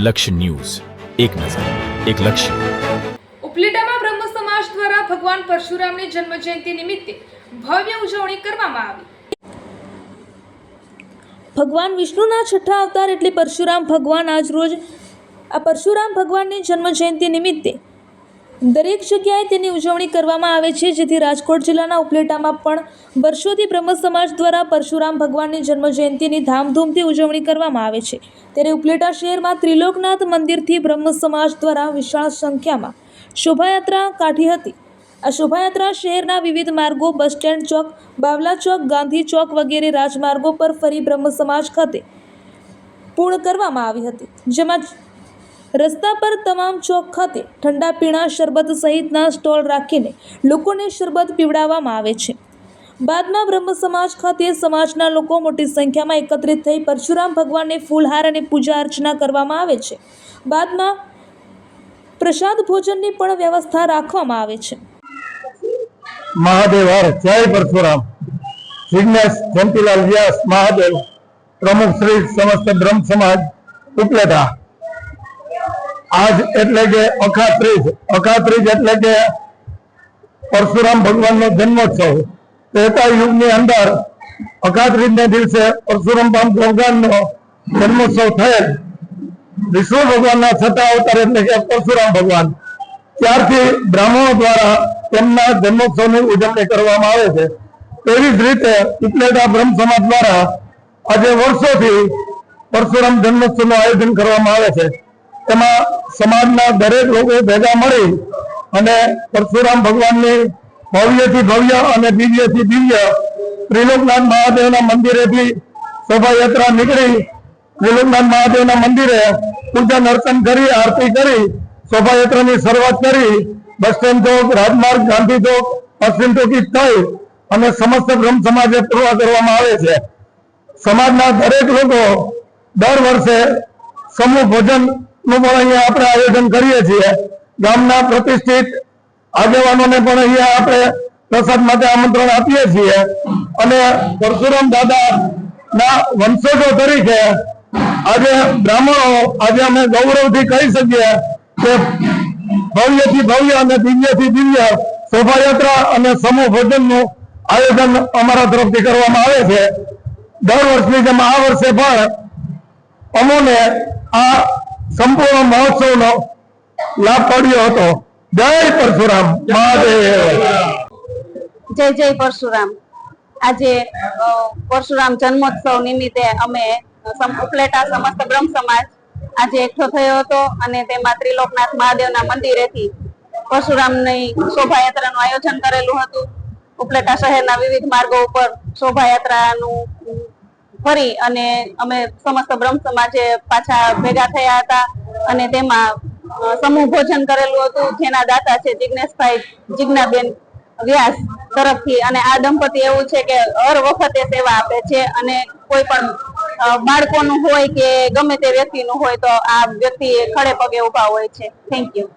લક્ષ્ય ન્યૂઝ, એક નજર, એક લક્ષ્ય. ઉપલેટામાં બ્રહ્મ સમાજ દ્વારા ભગવાન પરશુરામની જન્મજયંતિ નિમિત્તે ભવ્ય ઉજવણી કરવામાં આવી. ભગવાન વિષ્ણુના છઠ્ઠા અવતાર એટલે પરશુરામ ભગવાન આજરોજ આ પરશુરામ ભગવાનની જન્મજયંતિ નિમિત્તે દરેક જગ્યાએ તેની ઉજવણી કરવામાં આવે છે, જેથી રાજકોટ જિલ્લાના ઉપલેટામાં પણ વર્ષોથી બ્રહ્મ સમાજ દ્વારા પરશુરામ ભગવાનની જન્મજયંતિની ધામધૂમથી ઉજવણી કરવામાં આવે છે. ત્યારે ઉપલેટા શહેરમાં ત્રિલોકનાથ મંદિરથી બ્રહ્મ સમાજ દ્વારા વિશાળ સંખ્યામાં શોભાયાત્રા કાઢી હતી. આ શોભાયાત્રા શહેરના વિવિધ માર્ગો, બસ સ્ટેન્ડ ચોક, બાવલા ચોક, ગાંધી ચોક વગેરે રાજમાર્ગો પર ફરી બ્રહ્મ સમાજ ખાતે પૂર્ણ કરવામાં આવી હતી. જેમાં રસ્તા પર તમામ ચોક ખાતે ઠંડા પીણા, શરબત સહિતના સ્ટોલ રાખીને લોકોને શરબત પીવડાવવામાં આવે છે. બાદમાં બ્રહ્મ સમાજ ખાતે સમાજના લોકો મોટી સંખ્યામાં એકત્રિત થઈ પરશુરામ ભગવાનને ફૂલહાર અને પૂજા અર્ચના કરવામાં આવે છે. બાદમાં પ્રસાદ ભોજનની પણ વ્યવસ્થા રાખવામાં આવે છે. મહાદેવ હર જય પરશુરામ. જિજ્ઞેશ જયંતિલાલ વ્યાસ મહાદેવ, પ્રમુખ શ્રી સમસ્ત બ્રહ્મ સમાજ ઉપલેટા. આજ એટલે કે અખાત્રીજ એટલે કે પરશુરામ ભગવાનનો જન્મોત્સવ. ત્રેતા યુગની અંદર અખાત્રીજને દિવસે પરશુરામ ભગવાનનો જન્મોત્સવ થયેલ. વિષ્ણુ ભગવાનના છઠ્ઠા અવતાર એટલે કે પરશુરામ ભગવાન. ત્યારથી બ્રાહ્મણો દ્વારા તેમના જન્મોત્સવની ઉજવણી કરવામાં આવે છે. તેવી જ રીતે ઉપલેટા બ્રહ્મ સમાજ દ્વારા આજે વર્ષોથી પરશુરામ જન્મોત્સવનું આયોજન કરવામાં આવે છે. તેમાં સમાજના દરેક લોકો ભેગા મળી અને પરશુરામ ભગવાનની ભવ્યથી ભવ્ય અને દિવ્યથી દિવ્ય ત્રિલોકનાથ મહાદેવના મંદિરેથી શોભાયાત્રા નીકળી ત્રિલોકનાથ મહાદેવના મંદિરે પૂજન અર્ચન કરી, આરતી કરી શોભાયાત્રાની શરૂઆત કરી. બસ સ્ટેન્ડ ચોક, રાજમાર્ગ, ગાંધી ચોક, પશ્ચિમ ચોકી થઈ અને સમસ્ત બ્રહ્મ સમાજે પૂર્ણ કરવામાં આવે છે. સમાજના દરેક લોકો દર વર્ષે સમૂહ ભોજન નું પણ અહીંયા આપણે આયોજન કરીએ છીએ. ગામના પ્રતિષ્ઠિત આગેવાનોને પણ અહીંયા આપણે પ્રસાદ માટે આમંત્રણ આપીએ છીએ અને પરશુરામ દાદા ના વંશજો તરીકે આજે બ્રાહ્મણો આજે અમે ગૌરવથી કહી શકીએ કે ભવ્યથી ભવ્ય અને દિવ્યથી દિવ્ય શોભાયાત્રા અને સમૂહ ભોજનનું આયોજન અમારા તરફથી કરવામાં આવે છે. દર વર્ષની જેમ આ વર્ષે પણ અમોને આ સંપૂર્ણ મહોત્સવનો લાભ પડ્યો હતો. જય પરશુરામ મહાદેવ. જય જય પરશુરામ. આજે પરશુરામ જન્મોત્સવ નિમિત્તે અમે ઉપલેટા સમસ્ત બ્રહ્મ સમાજ આજે એકઠો થયો હતો અને તેમાં ત્રિલોકનાથ મહાદેવના મંદિરેથી પરશુરામની શોભાયાત્રાનું આયોજન કરેલું હતું. ઉપલેટા શહેરના વિવિધ માર્ગો ઉપર શોભાયાત્રાનું ફરી અને અમે સમસ્ત બ્રહ્મ સમાજે પાછા ભેગા થયા હતા અને તેમાં સમૂહ ભોજન કરેલું હતું, જેના દાતા છે જિજ્ઞેશભાઈ જીજ્ઞાબેન વ્યાસ તરફથી. અને આ દંપતી એવું છે કે હર વખતે સેવા આપે છે અને કોઈ પણ બાળકોનું હોય કે ગમે તે વ્યક્તિનું હોય તો આ વ્યક્તિ ખડે પગે ઉભા હોય છે. Thank you.